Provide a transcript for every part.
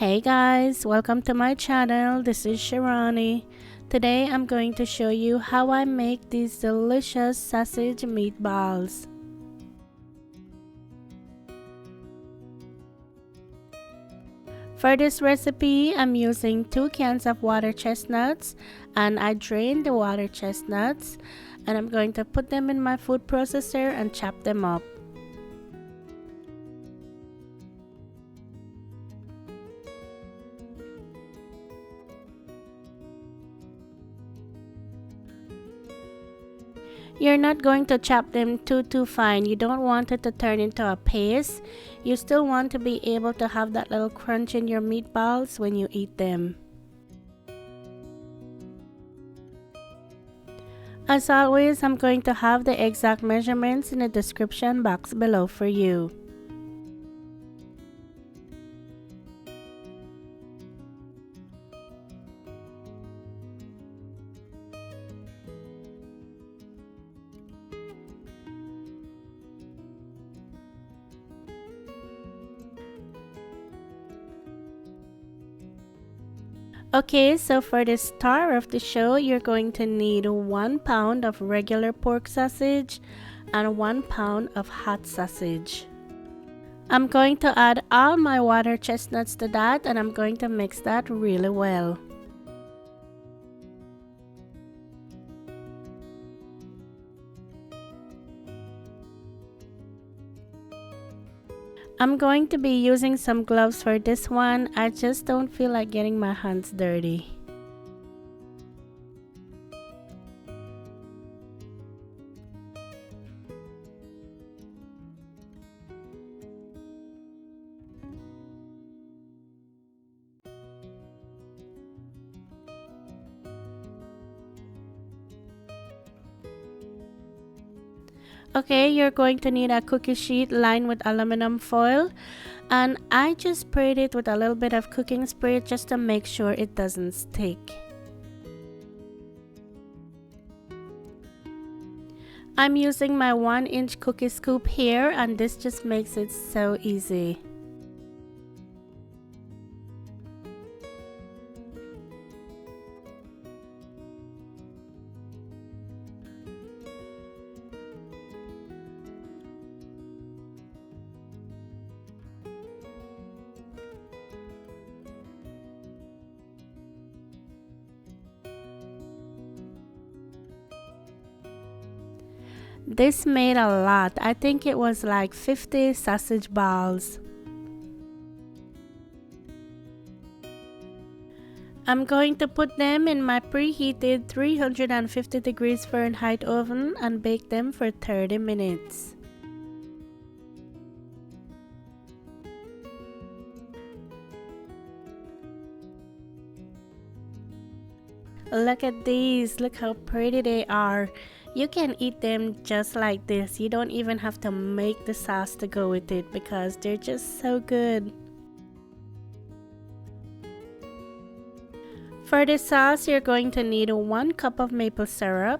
Hey guys, welcome to my channel. This is Shirani. Today I'm going to show you how I make these delicious sausage meatballs. For this recipe, I'm using 2 cans of water chestnuts, and I drained the water chestnuts, and I'm going to put them in my food processor and chop them up. You're not going to chop them too fine. You don't want it to turn into a paste. You still want to be able to have that little crunch in your meatballs when you eat them. As always, I'm going to have the exact measurements in the description box below for you. Okay, so for the star of the show, you're going to need 1 pound of regular pork sausage and 1 pound of hot sausage. I'm going to add all my water chestnuts to that, and I'm going to mix that really well. I'm going to be using some gloves for this one. I just don't feel like getting my hands dirty. Okay, you're going to need a cookie sheet lined with aluminum foil, and I just sprayed it with a little bit of cooking spray just to make sure it doesn't stick. I'm using my 1-inch cookie scoop here, and this just makes it so easy. This made a lot. I think it was like 50 sausage balls. I'm going to put them in my preheated 350 degrees Fahrenheit oven and bake them for 30 minutes. Look at these. Look how pretty they are. You can eat them just like this. You don't even have to make the sauce to go with it because they're just so good. For the sauce, you're going to need 1 cup of maple syrup,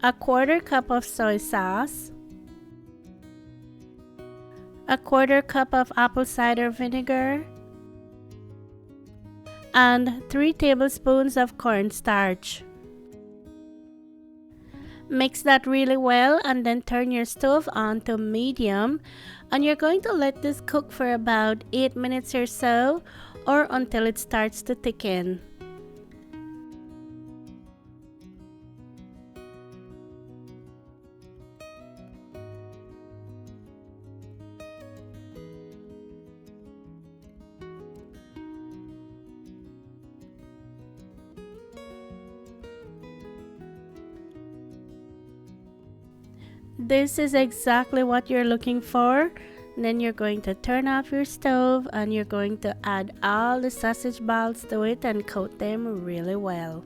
a 1/4 cup of soy sauce, a 1/4 cup of apple cider vinegar, and 3 tablespoons of cornstarch. Mix that really well and then turn your stove on to medium, and you're going to let this cook for about 8 minutes or so, or until it starts to thicken. This is exactly what you're looking for. Then you're going to turn off your stove and you're going to add all the sausage balls to it and coat them really well.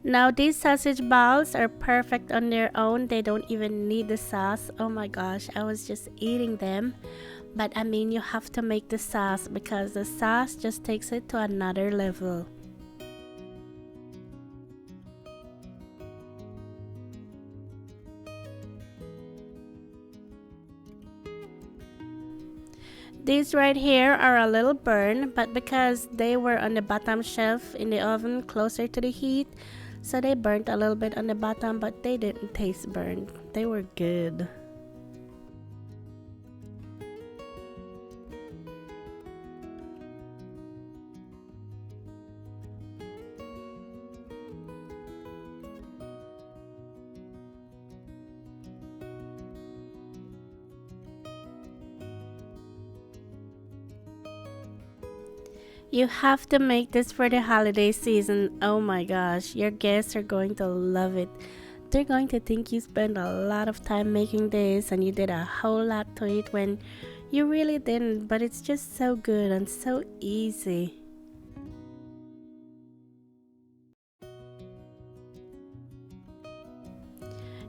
Now these sausage balls are perfect on their own. They don't even need the sauce. Oh my gosh, I was just eating them. But I mean, you have to make the sauce because the sauce just takes it to another level. These right here are a little burned, but because they were on the bottom shelf in the oven closer to the heat, so they burnt a little bit on the bottom, but they didn't taste burned. They were good. You have to make this for the holiday season. Oh my gosh, your guests are going to love it. They're going to think you spent a lot of time making this and you did a whole lot to it when you really didn't, but it's just so good and so easy.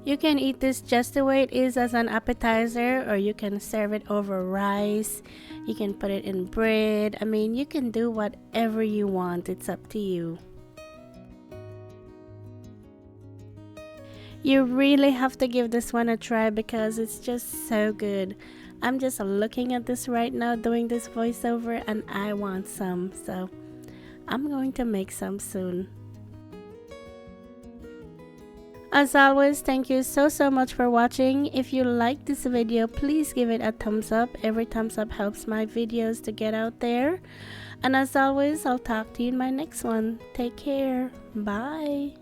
You can eat this just the way it is as an appetizer, or you can serve it over rice. You can put it in bread. I mean, you can do whatever you want. It's up to you. You really have to give this one a try because it's just so good. I'm just looking at this right now doing this voiceover and I want some. So I'm going to make some soon. As always, thank you so much for watching. If you like this video, please give it a thumbs up. Every thumbs up helps my videos to get out there. And as always, I'll talk to you in my next one. Take care. Bye.